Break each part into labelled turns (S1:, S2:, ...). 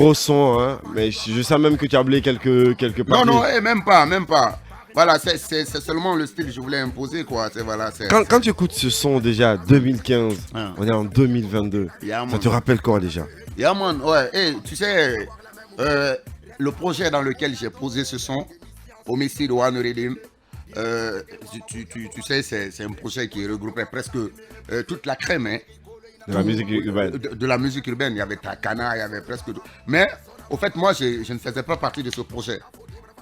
S1: gros son, hein. Mais je sais même que tu as oublié quelques
S2: Non,
S1: parties.
S2: non, même pas, même pas. Voilà, c'est seulement le style que je voulais imposer, quoi. Voilà,
S1: Quand tu écoutes ce son déjà 2015,
S2: Ah.
S1: on est en 2022.
S2: Yeah,
S1: Ça
S2: man.
S1: te rappelle quoi déjà?
S2: Yeah, man, ouais. Hey, tu sais, le projet dans lequel j'ai posé ce son, Homicide One Redeem, tu sais, c'est un projet qui regroupait presque toute la crème, hein.
S1: De la musique urbaine.
S2: De la musique urbaine. Il y avait Takana, il y avait presque tout. Mais, au fait, moi, je ne faisais pas partie de ce projet.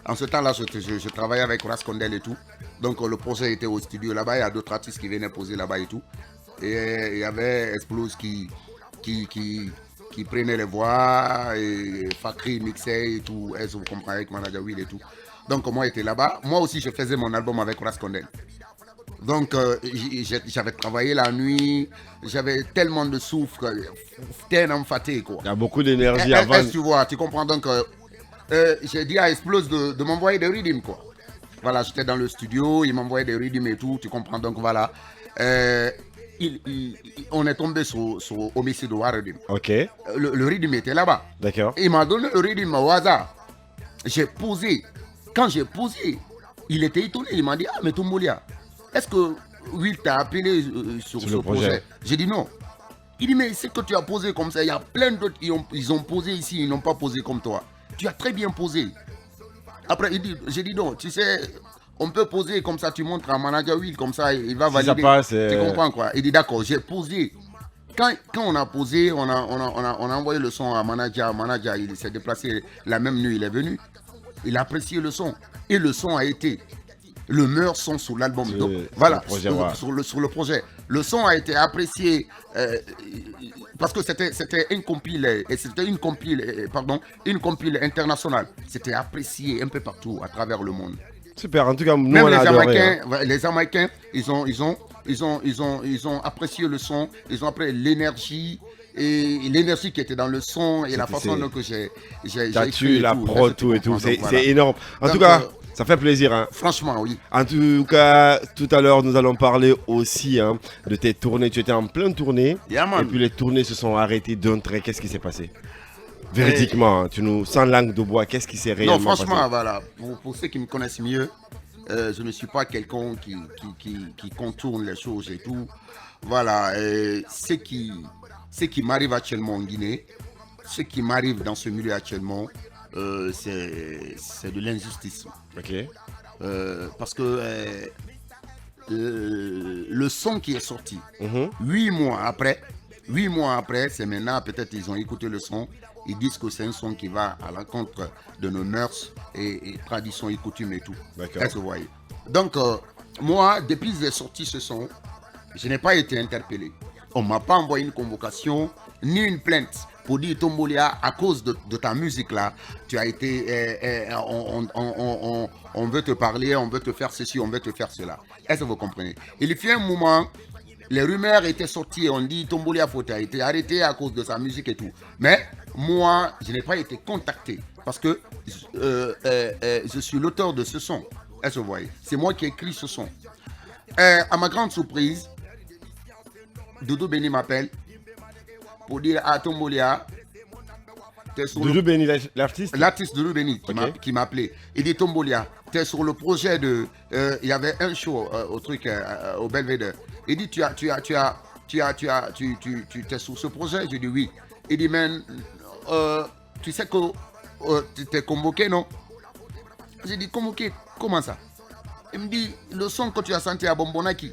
S2: En ce temps-là, je travaillais avec Ras Condel et tout. Donc, le projet était au studio là-bas. Il y a d'autres artistes qui venaient poser là-bas et tout. Et il y avait Explose qui prenait les voix, et Fakri mixait et tout. Et vous comprenez, avec Manager Will et tout. Donc, moi, j'étais là-bas. Moi aussi, je faisais mon album avec Ras Condel. Donc, j'avais travaillé la nuit, j'avais tellement de souffle, tellement fatigué, quoi.
S1: Il y a beaucoup d'énergie avant.
S2: Tu vois, tu comprends. Donc, j'ai dit à Explose de m'envoyer des rythmes, quoi. Voilà, j'étais dans le studio, il m'envoyait des rythmes et tout, tu comprends. Donc, voilà. On est tombé sur Homicide Rhythm.
S1: Ok,
S2: Le rythme était là-bas.
S1: d'accord.
S2: Il m'a donné le rythme au hasard. J'ai posé. Quand j'ai posé, il était étonné. Il m'a dit, ah, mais Tombolia, est-ce que Will t'a appelé sur ce projet? J'ai dit non. Il dit, mais c'est que tu as posé comme ça. Il y a plein d'autres qui ils ont posé ici, ils n'ont pas posé comme toi. Tu as très bien posé. Après, j'ai dit non, tu sais, on peut poser comme ça, tu montres à Manager Will, comme ça, il va valider.
S1: Ça passe,
S2: tu comprends quoi? Il dit d'accord, j'ai posé. Quand on a posé, on a envoyé le son à Manager. Manager, il s'est déplacé la même nuit, il est venu. Il a apprécié le son. Et le son a été le meilleur son sur l'album. Donc voilà, sur le projet. Le son a été apprécié parce que c'était une compile, et c'était une compile internationale. C'était apprécié un peu partout à travers le monde.
S1: Super, en tout cas, nous
S2: Même
S1: on a adoré,
S2: les Américains, ils ont apprécié le son, ils ont apprécié l'énergie. Et l'énergie qui était dans le son et la façon dont j'ai
S1: écrit la prod, tout et tout, c'est énorme. En tout cas, ça fait plaisir. Hein.
S2: Franchement, oui.
S1: En tout cas, tout à l'heure, nous allons parler aussi de tes tournées. Tu étais en pleine tournée.
S2: Yeah,
S1: et puis les tournées se sont arrêtées d'un trait. Qu'est-ce qui s'est passé? Véridiquement, tu nous sans langue de bois, qu'est-ce qui s'est réellement passé?
S2: Non, franchement, voilà. Pour ceux qui me connaissent mieux, je ne suis pas quelqu'un qui contourne les choses et tout. Voilà. Ce qui m'arrive actuellement en Guinée, ce qui m'arrive dans ce milieu actuellement, c'est de l'injustice.
S1: Ok.
S2: Parce que le son qui est sorti, 8 mois après, c'est maintenant, peut-être ils ont écouté le son, ils disent que c'est un son qui va à l'encontre de nos mœurs et traditions et coutumes et tout.
S1: D'accord.
S2: Est-ce que vous voyez? Donc, moi, depuis que j'ai sorti ce son, je n'ai pas été interpellé. On ne m'a pas envoyé une convocation, ni une plainte pour dire Tombolia, à cause de ta musique là, tu as été, on veut te parler, on veut te faire ceci, on veut te faire cela. Est-ce que vous comprenez? Il y a un moment, les rumeurs étaient sorties, on dit Tombolia Fota a été arrêté à cause de sa musique et tout. Mais moi, je n'ai pas été contacté parce que je suis l'auteur de ce son. Est-ce que vous voyez? C'est moi qui ai écrit ce son. À ma grande surprise, Doudou Béni m'appelle pour dire à Tombolia.
S1: Doudou Béni, l'artiste?
S2: L'artiste Doudou Béni qui m'a appelé. Il dit Tombolia, tu es sur le projet de. Il y avait un show au Belvedere. Il dit tu es sur ce projet? Je dis oui. Il dit mais tu sais que tu t'es convoqué, non? J'ai dit convoqué, comment ça? Il me dit le son que tu as senti à Bombonaki,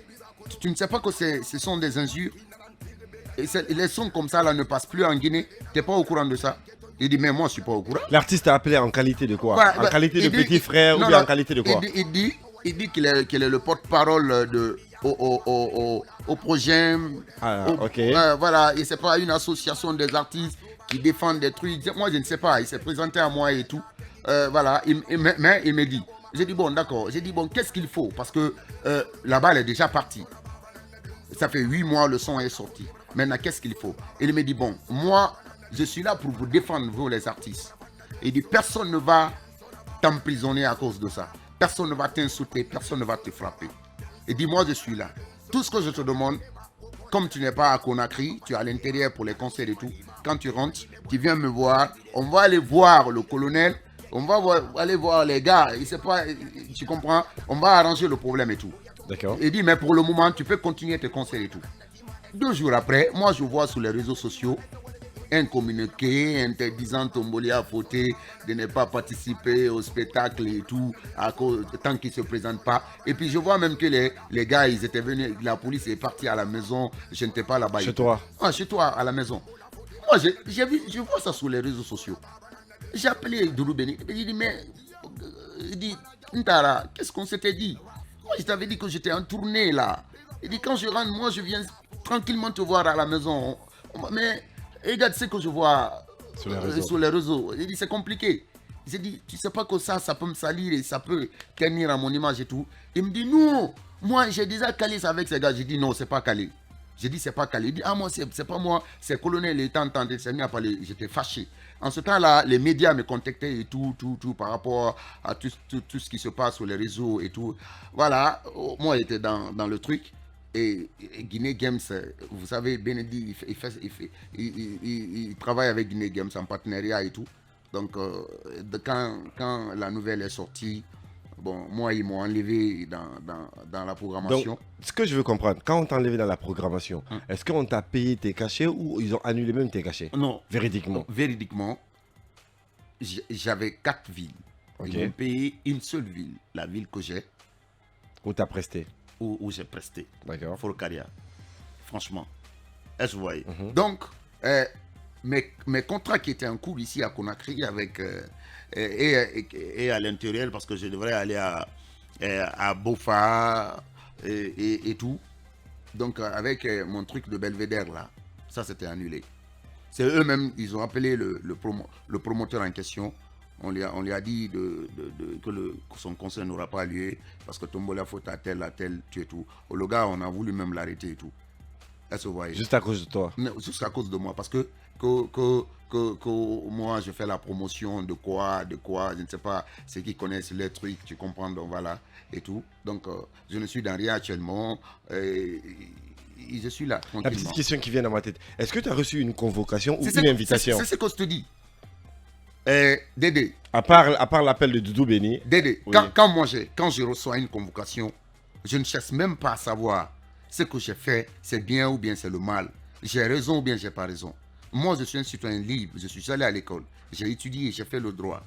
S2: tu ne sais pas que ce sont des injures? Et les sons comme ça là ne passent plus en Guinée. Tu n'es pas au courant de ça? Il dit mais moi je ne suis pas au courant.
S1: L'artiste t'a appelé en qualité de quoi? En qualité de petit frère ou bien en qualité de quoi?
S2: Il dit qu'il est le porte-parole au projet.
S1: Ok.
S2: Voilà, et c'est pas une association des artistes qui défendent des trucs. Moi je ne sais pas, il s'est présenté à moi et tout. Voilà, mais il me dit. J'ai dit bon d'accord, j'ai dit bon qu'est-ce qu'il faut? Parce que la balle est déjà partie. Ça fait 8 mois le son est sorti. Maintenant qu'est-ce qu'il faut? Il me dit bon, moi je suis là pour vous défendre, vous les artistes. Il dit personne ne va t'emprisonner à cause de ça. Personne ne va t'insulter, personne ne va te frapper. Il dit moi je suis là. Tout ce que je te demande, comme tu n'es pas à Conakry, tu es à l'intérieur pour les concerts et tout, quand tu rentres, tu viens me voir. On va aller voir le colonel. On va aller voir les gars. Il sait pas, tu comprends? On va arranger le problème et tout.
S1: D'accord.
S2: Il dit, mais pour le moment, tu peux continuer tes conseils et tout. 2 jours après, moi, je vois sur les réseaux sociaux un communiqué interdisant Tombolia Fauté de ne pas participer au spectacle et tout, tant qu'il ne se présente pas. Et puis je vois même que les gars, ils étaient venus, la police est partie à la maison, je n'étais pas là-bas.
S1: Chez toi?
S2: Ah, chez toi, à la maison. Moi, je vois ça sur les réseaux sociaux. J'ai appelé Doudou Béni, il dit, mais, il dit, Ntara, qu'est-ce qu'on s'était dit? Moi, je t'avais dit que j'étais en tournée là. Il dit, quand je rentre, moi, je viens tranquillement te voir à la maison. Mais, regarde ce que je vois sur les réseaux. Il dit, c'est compliqué. Il s'est dit, tu sais pas que ça peut me salir et ça peut tenir à mon image et tout. Il me dit, non, moi, j'ai déjà calé ça avec ces gars. J'ai dit, non, c'est pas calé. J'ai dit, c'est pas calé. Il dit, ah, moi, c'est pas moi, c'est colonel. Et tant, c'est mis à parler. J'étais fâché. En ce temps-là, les médias me contactaient et tout, par rapport à tout ce qui se passe sur les réseaux et tout. Voilà, moi, j'étais dans le truc. Et Guinée Games, vous savez, Benedi, il travaille avec Guinée Games en partenariat et tout. Donc, quand la nouvelle est sortie, bon, moi, ils m'ont enlevé dans la programmation.
S1: Donc, ce que je veux comprendre, quand on t'a enlevé dans la programmation, est-ce qu'on t'a payé tes cachets ou ils ont annulé même tes cachets?
S2: Non.
S1: Véridiquement.
S2: Véridiquement, j'avais 4 villes.
S1: Okay.
S2: Ils m'ont payé une seule ville, la ville que j'ai.
S1: Où t'as presté?
S2: Où j'ai presté.
S1: D'accord.
S2: Folcaria. Franchement. Est-ce que vous voyez? Donc, mes contrats qui étaient en cours ici à Conakry avec, et à l'intérieur, parce que je devrais aller à Bofa et tout. Donc, avec mon truc de Belvédère là, ça c'était annulé. C'est eux-mêmes, ils ont appelé le promoteur en question. On lui a dit que son conseil n'aura pas lieu parce que Tombola faute à tel, tu et tout. Le gars, on a voulu même l'arrêter et tout. Est-ce que vous voyez?
S1: Juste à cause de toi?
S2: Non, juste à cause de moi. Parce que moi, je fais la promotion de quoi, je ne sais pas, ceux qui connaissent les trucs, tu comprends, donc voilà, et tout. Donc, je ne suis dans rien actuellement. Je suis là,
S1: La petite question qui vient dans ma tête, est-ce que tu as reçu une convocation ou une invitation?
S2: C'est ce que je te dis. Dédé.
S1: À part l'appel de Doudou Béni.
S2: Dédé, oui. quand je reçois une convocation, je ne cherche même pas à savoir ce que j'ai fait, c'est bien ou bien c'est le mal. J'ai raison ou bien j'ai pas raison. Moi, je suis un citoyen libre, je suis allé à l'école, j'ai étudié, j'ai fait le droit.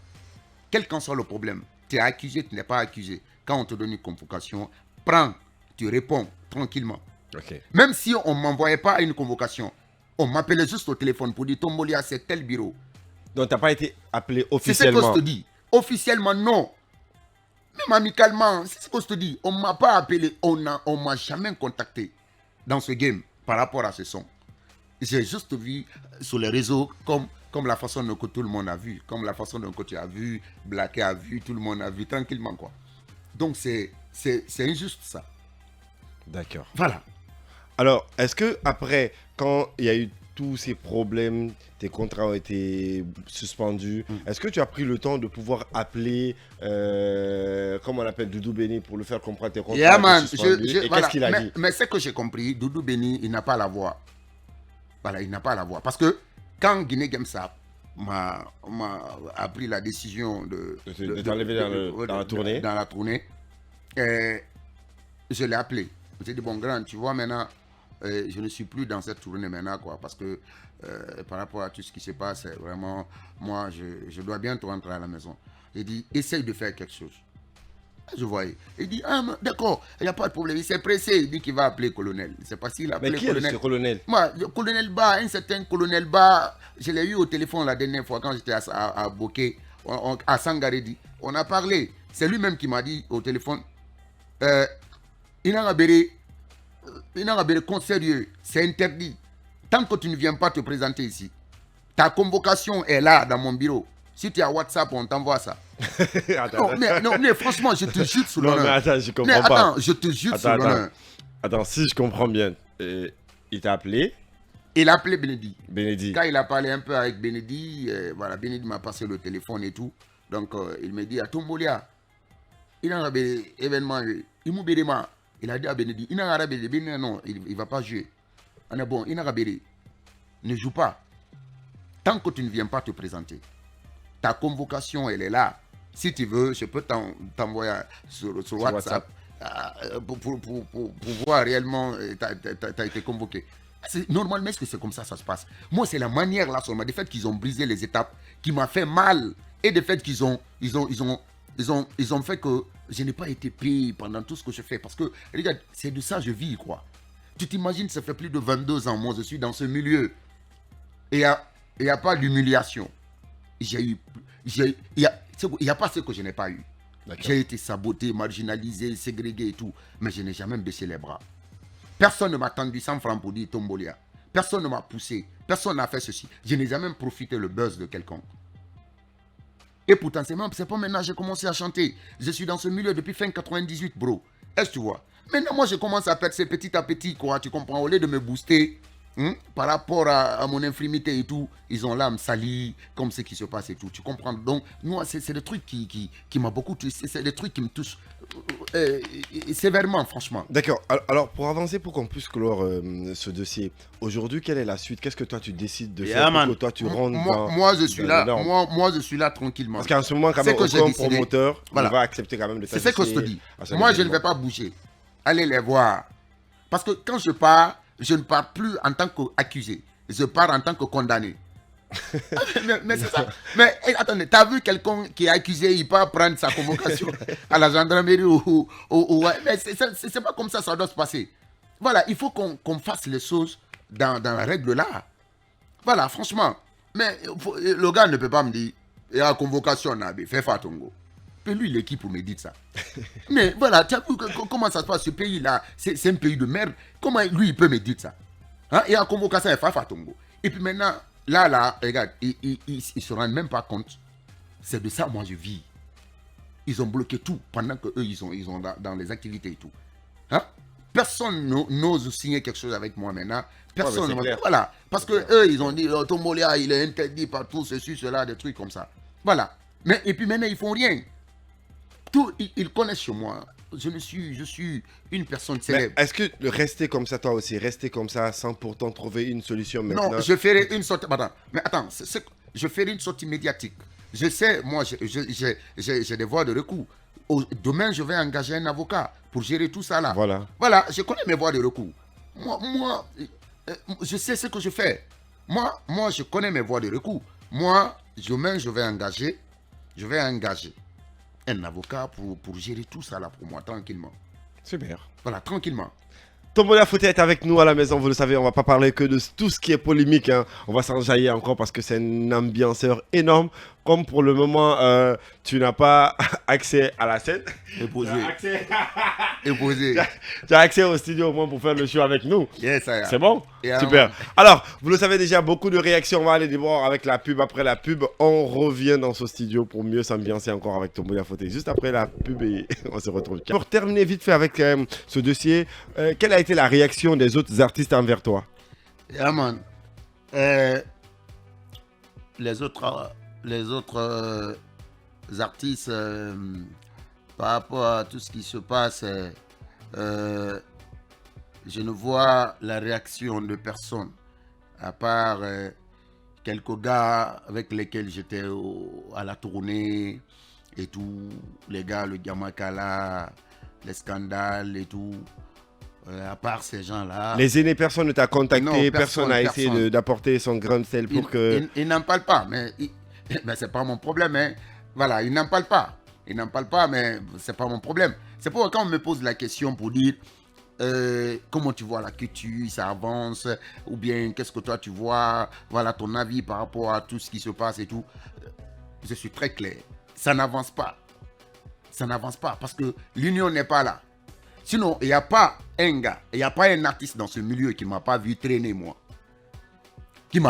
S2: Quel qu'en soit le problème, tu es accusé, tu n'es pas accusé. Quand on te donne une convocation, prends, tu réponds tranquillement.
S1: Okay.
S2: Même si on ne m'envoyait pas une convocation, on m'appelait juste au téléphone pour dire Tombolia, c'est tel bureau.
S1: Donc, tu n'as pas été appelé officiellement?
S2: C'est ce que je te dis. Officiellement, non. Même amicalement, c'est ce que je te dis. On ne m'a pas appelé, on ne m'a jamais contacté dans ce game par rapport à ce son. J'ai juste vu sur les réseaux comme la façon dont tout le monde a vu, comme la façon dont tu as vu, Blacké a vu, tout le monde a vu tranquillement, quoi. Donc, c'est injuste, ça.
S1: D'accord.
S2: Voilà.
S1: Alors, est-ce que après, quand il y a eu tous ces problèmes, tes contrats ont été suspendus, est-ce que tu as pris le temps de pouvoir appeler, comment on appelle, Doudou Béni pour le faire comprendre tes contrats ont été suspendus? Et
S2: voilà.
S1: Qu'est-ce qu'il a dit?
S2: Mais ce que j'ai compris, Doudou Béni, il n'a pas la voix. Voilà, il n'a pas la voix. Parce que quand Guinée Games m'a pris la décision de
S1: t'enlever dans la tournée.
S2: Dans la tournée, je l'ai appelé. J'ai dit, bon, grand, tu vois, maintenant, je ne suis plus dans cette tournée maintenant, quoi, parce que par rapport à tout ce qui se passe, vraiment, moi, je dois bientôt rentrer à la maison. J'ai dit, essaye de faire quelque chose. Je voyais. Il dit, ah, d'accord, il n'y a pas de problème. Il s'est pressé, il dit qu'il va appeler le colonel. Je ne sais pas s'il a appelé
S1: le colonel. Mais qui est ce colonel?
S2: Moi, le colonel Ba, un certain colonel Ba, je l'ai eu au téléphone la dernière fois quand j'étais à Boké, à Sangaredi. On a parlé. C'est lui-même qui m'a dit au téléphone, il n'a pas compte sérieux, c'est interdit. Tant que tu ne viens pas te présenter ici, ta convocation est là dans mon bureau. Si tu as WhatsApp, on t'envoie ça. non, mais franchement, je te jure sur l'honneur.
S1: Non, mais attends, je comprends pas.
S2: Attends, je te jure sur l'honneur.
S1: Attends, si je comprends bien, il t'a appelé?
S2: Il a appelé Benedi.
S1: Benedi.
S2: Quand il a parlé un peu avec Benedi, voilà, Benedi m'a passé le téléphone et tout. Donc, il me dit, à Tombolia, il a un événement, il m'a dit, il a dit à Benedi, il n'a non, il ne va pas jouer. On est bon, il n'a ne joue pas. tant que tu ne viens pas te présenter, ta convocation, elle est là. Si tu veux, je peux t'envoyer sur WhatsApp pour voir réellement tu as été convoqué. Normalement, est-ce que c'est comme ça se passe? Moi, c'est la manière là, seulement, du fait qu'ils ont brisé les étapes, qui m'a fait mal. Et du fait qu'ils ont fait que je n'ai pas été payé pendant tout ce que je fais. Parce que, regarde, c'est de ça que je vis, quoi. Tu t'imagines, ça fait plus de 22 ans, moi, je suis dans ce milieu. Et il n'y a pas d'humiliation. Il n'y a pas ce que je n'ai pas eu. J'ai été saboté, marginalisé, ségrégué et tout. Mais je n'ai jamais baissé les bras. Personne ne m'a tendu 100 francs pour dire Tombolia. Personne ne m'a poussé. Personne n'a fait ceci. Je n'ai jamais profité le buzz de quelqu'un. Et pourtant, c'est pas maintenant que j'ai commencé à chanter. Je suis dans ce milieu depuis fin 98, bro. Est-ce que tu vois? Maintenant, moi, je commence à percer petit à petit, quoi. Tu comprends? Au lieu de me booster, par rapport à mon infirmité et tout, ils ont l'âme salie, comme ce qui se passe et tout. Tu comprends? Donc, moi, c'est des trucs qui m'a beaucoup touché. C'est des trucs qui me touchent sévèrement, franchement.
S1: D'accord. Alors, pour avancer, pour qu'on puisse clore ce dossier, aujourd'hui, quelle est la suite? Qu'est-ce que toi, tu décides de faire pour que toi, tu rentres
S2: moi, je suis là. Moi, je suis là tranquillement.
S1: Parce qu'en ce moment, quand même, aucun promoteur va accepter quand même de
S2: faire. C'est ce que je te dis. Moi, je ne vais pas bouger. Allez les voir. Parce que quand je pars, je ne pars plus en tant qu'accusé. Je pars en tant que condamné. mais c'est ça. Mais attendez, t'as vu quelqu'un qui est accusé, il peut prendre sa convocation à la gendarmerie mais c'est pas comme ça doit se passer. Voilà, il faut qu'on fasse les choses dans la règle là. Voilà, franchement. Mais le gars ne peut pas me dire, il y a convocation, fais Fatongo. Et lui, l'équipe me dit ça. Mais voilà, tu as vu comment ça se passe, ce pays-là, c'est un pays de merde. Comment lui, il peut me dire ça? Il y a convocation, il fait Fatongo. Et puis maintenant, là, regarde, ils ne se rendent même pas compte. C'est de ça, moi, je vis. Ils ont bloqué tout pendant qu'eux, ils sont dans les activités et tout. Personne n'ose signer quelque chose avec moi maintenant. Personne. Voilà. Parce qu'eux, ils ont dit, Tombolia, il est interdit partout, ceci, cela, des trucs comme ça. Voilà. Mais, et puis maintenant, ils font rien. Tout, ils connaissent sur moi. Je suis une personne célèbre.
S1: Mais est-ce que rester comme ça, toi aussi, rester comme ça sans pourtant trouver une solution maintenant?
S2: Non, je ferai une sortie. Mais attends, je ferai une sortie médiatique. Je sais, moi, j'ai des voies de recours. Demain, je vais engager un avocat pour gérer tout ça là. Voilà, je connais mes voies de recours. Moi, je sais ce que je fais. Moi, je connais mes voies de recours. Moi, demain, je vais engager un avocat pour gérer tout ça là pour moi, tranquillement.
S1: Super.
S2: Voilà, tranquillement.
S1: Tombolia Fouté est avec nous à la maison, vous le savez, on va pas parler que de tout ce qui est polémique, hein. On va s'enjailler encore parce que c'est un ambianceur énorme. Comme pour le moment, tu n'as pas accès à la scène. Tu as accès au studio au moins pour faire le show avec nous.
S2: Yes,
S1: c'est bon? Super. Alors, vous le savez déjà, beaucoup de réactions. On va aller voir avec la pub. Après la pub, on revient dans ce studio pour mieux s'ambiancer encore avec Tombolia Fouté. Juste après la pub, et on se retrouve. Pour terminer vite fait avec ce dossier, quelle a été la réaction des autres artistes envers toi?
S2: Yeah, man. Les autres artistes, par rapport à tout ce qui se passe, je ne vois la réaction de personne, à part quelques gars avec lesquels j'étais à la tournée et tout, les gars, le Gamakala, les scandales et tout. À part ces gens-là.
S1: Les aînés, personne ne t'a contacté, non, personne n'a essayé d'apporter son grain de sel pour que...
S2: Ils n'en parlent pas, mais c'est pas mon problème. Hein. Voilà, ils n'en parlent pas. Ils n'en parlent pas, mais c'est pas mon problème. C'est pourquoi quand on me pose la question pour dire comment tu vois la culture, ça avance, ou bien qu'est-ce que toi tu vois, voilà ton avis par rapport à tout ce qui se passe et tout. Je suis très clair. Ça n'avance pas. Ça n'avance pas parce que l'union n'est pas là. Sinon, il n'y a pas un gars, il n'y a pas un artiste dans ce milieu qui ne m'a pas vu traîner moi. Il n'y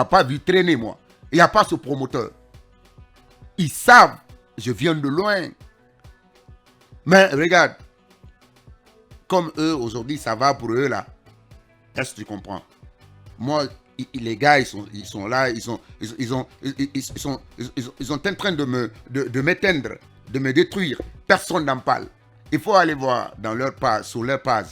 S2: a pas ce promoteur. Ils savent, je viens de loin. Mais regarde, comme eux, aujourd'hui, ça va pour eux là. Est-ce que tu comprends? Moi, les gars, ils sont là, ils sont en train de m'éteindre, de me détruire. Personne n'en parle. Il faut aller voir dans leur page, sur leur page.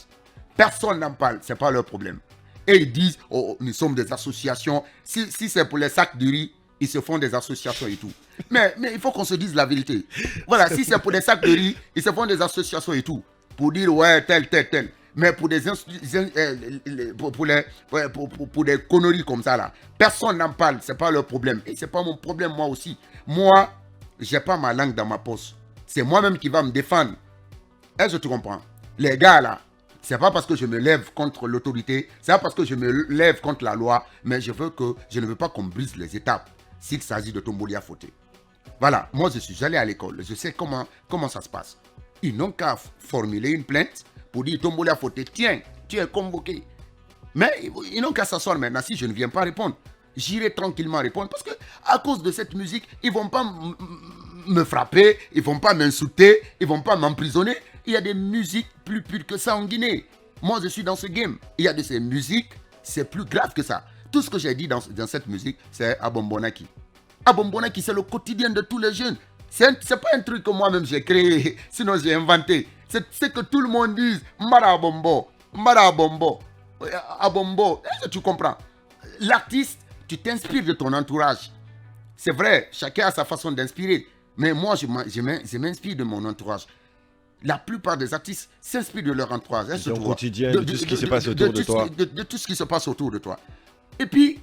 S2: Personne n'en parle, ce n'est pas leur problème. Et ils disent, oh, nous sommes des associations. Si c'est pour les sacs de riz, ils se font des associations et tout. Mais il faut qu'on se dise la vérité. Voilà, si c'est pour des sacs de riz, ils se font des associations et tout. Pour dire, ouais, tel. Mais pour des pour des conneries comme ça, là, personne n'en parle. C'est pas leur problème. Et c'est pas mon problème, moi aussi. Moi, j'ai pas ma langue dans ma poche. C'est moi-même qui va me défendre. Est-ce que tu comprends? Les gars, là, c'est pas parce que je me lève contre l'autorité, c'est pas parce que je me lève contre la loi, mais je ne veux pas qu'on brise les étapes s'il s'agit de Tombolia Fauté. Voilà, moi je suis allé à l'école, je sais comment ça se passe. Ils n'ont qu'à formuler une plainte pour dire Tombolia Fauté, tiens, tu es convoqué. Mais ils n'ont qu'à s'asseoir maintenant si je ne viens pas répondre. J'irai tranquillement répondre parce que à cause de cette musique, ils vont pas me frapper, ils vont pas m'insulter, ils vont pas m'emprisonner. Il y a des musiques plus pures que ça en Guinée. Moi, je suis dans ce game. Il y a de ces musiques, c'est plus grave que ça. Tout ce que j'ai dit dans cette musique, c'est Abombonaki. Abombonaki, c'est le quotidien de tous les jeunes. C'est pas un truc que moi-même j'ai créé, sinon j'ai inventé. C'est que tout le monde dise Marabombo, Marabombo, Abombo. Est-ce que tu comprends? L'artiste, tu t'inspires de ton entourage. C'est vrai, chacun a sa façon d'inspirer. Mais moi, je m'inspire de mon entourage. La plupart des artistes s'inspirent de leur entourage.
S1: De ton quotidien, de tout ce qui se passe autour de toi.
S2: De tout ce qui se passe autour de toi. Et puis,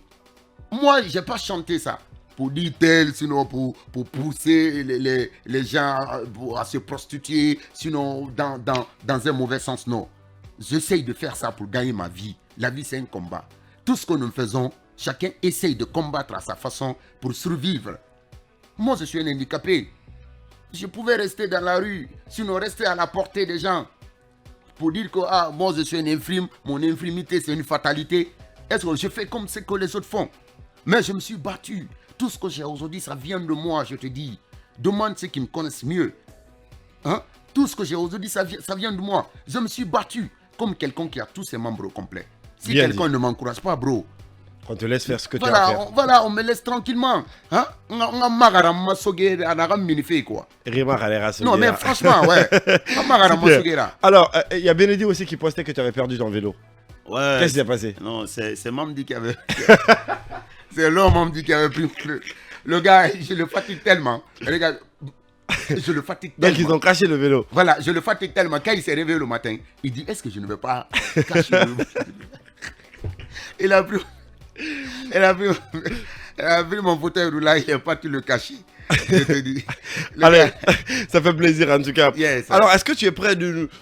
S2: moi, je n'ai pas chanté ça pour dire tel, sinon pour pousser les gens à se prostituer, sinon dans un mauvais sens, non. J'essaye de faire ça pour gagner ma vie. La vie, c'est un combat. Tout ce que nous faisons, chacun essaye de combattre à sa façon pour survivre. Moi, je suis un handicapé. Je pouvais rester dans la rue, sinon rester à la portée des gens. Pour dire que moi je suis un infirme, mon infirmité c'est une fatalité. Est-ce que je fais comme ce que les autres font? Mais je me suis battu. Tout ce que j'ai aujourd'hui, ça vient de moi, je te dis. Demande ceux qui me connaissent mieux. Hein? Tout ce que j'ai aujourd'hui, ça vient de moi. Je me suis battu comme quelqu'un qui a tous ses membres complets. Si quelqu'un ne m'encourage pas, bro.
S1: On te laisse faire ce que tu as à faire.
S2: Voilà, on me laisse tranquillement. Hein? Non, mais franchement, ouais.
S1: Alors, il y a Benedi aussi qui postait que tu avais perdu ton vélo.
S2: Ouais.
S1: Qu'est-ce qui s'est passé?
S2: Non, c'est Mamdi qui avait... c'est l'homme Mamdi qui avait pris... Le gars, je le fatigue tellement. Regarde, je le fatigue tellement.
S1: Donc ils ont caché le vélo.
S2: Voilà, je le fatigue tellement. Quand il s'est réveillé le matin, il dit, est-ce que je ne vais pas cacher le vélo? Il a pris mon fauteuil roulant, il n'a pas pu le cacher. Je te dis.
S1: Allez, ça fait plaisir en tout cas.
S2: Yes.
S1: Alors, est-ce que tu es prêt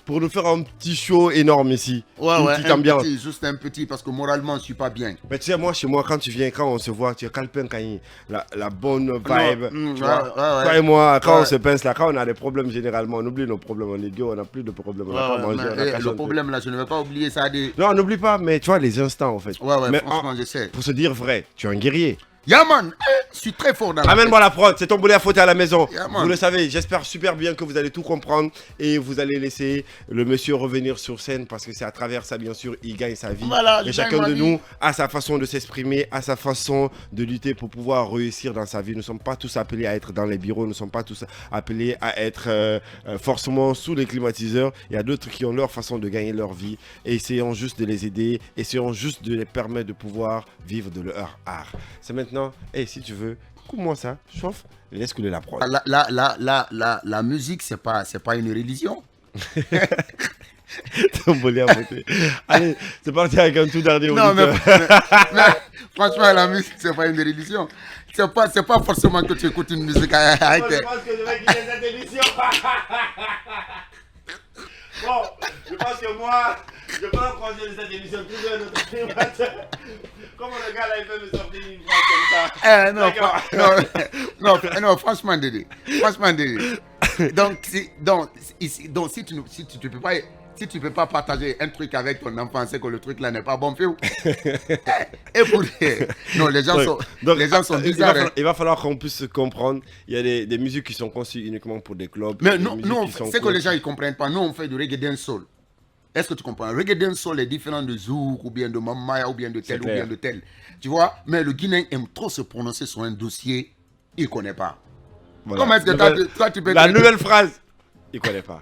S1: pour nous faire un petit show énorme ici?
S2: Ouais, un petit, juste un petit, parce que moralement, je ne suis pas bien.
S1: Mais tu sais, moi, chez moi, quand tu viens, quand on se voit, tu es calpin, la bonne vibe. Toi et moi, quand on se pince là, quand on a des problèmes généralement, on oublie nos problèmes. On est Dieu, on n'a plus de problèmes. On n'a pas mangé.
S2: Le problème là, je ne vais pas oublier ça.
S1: Non, on n'oublie pas, mais tu vois, les instants en fait.
S2: Ouais, franchement, je sais.
S1: Pour se dire vrai, tu es un guerrier.
S2: Yaman, je suis très fort dans la
S1: Amène-moi la prod, c'est Tombolia Fauté à la maison.
S2: Vous
S1: le savez, j'espère super bien que vous allez tout comprendre et vous allez laisser le monsieur revenir sur scène parce que c'est à travers ça, bien sûr, il gagne sa vie.
S2: Voilà,
S1: et chacun de nous a sa façon de s'exprimer, a sa façon de lutter pour pouvoir réussir dans sa vie. Nous ne sommes pas tous appelés à être dans les bureaux, nous ne sommes pas tous appelés à être forcément sous les climatiseurs. Il y a d'autres qui ont leur façon de gagner leur vie et essayons juste de les aider, essayons juste de les permettre de pouvoir vivre de leur art. C'est maintenant. Et si tu veux, coupe-moi ça, chauffe, laisse couler la prod.
S2: La musique, c'est pas une religion.
S1: Tombolia Fauté. Allez, c'est parti avec un tout dernier auditeur.
S2: Non, mais franchement, la musique, c'est pas une religion. C'est pas forcément que tu écoutes une musique avec...
S1: Moi, je pense que je vais quitter cette émission. Bon, je pense que moi, je peux approcher de cette émission plus d'un autre animateur. Comment le gars là, il peut me sortir une phrase comme ça?
S2: Non, franchement, Dédé. Donc, si tu peux pas... Si tu ne peux pas partager un truc avec ton enfant, c'est que le truc là n'est pas bon fait. Et pour... Non, les gens sont bizarres.
S1: Il va falloir qu'on puisse se comprendre. Il y a des musiques qui sont conçues uniquement pour des clubs.
S2: Mais non, c'est que les gens ne comprennent pas. Nous, on fait du reggae dancehall. Est-ce que tu comprends? Le reggae dancehall est différent de Zouk, ou bien de Mamaya, ou bien de tel, ou bien de tel. Tu vois? Mais le Guinéen aime trop se prononcer sur un dossier, il ne connaît pas. Voilà. Comment est-ce que toi, tu peux...
S1: La nouvelle phrase, il ne connaît pas.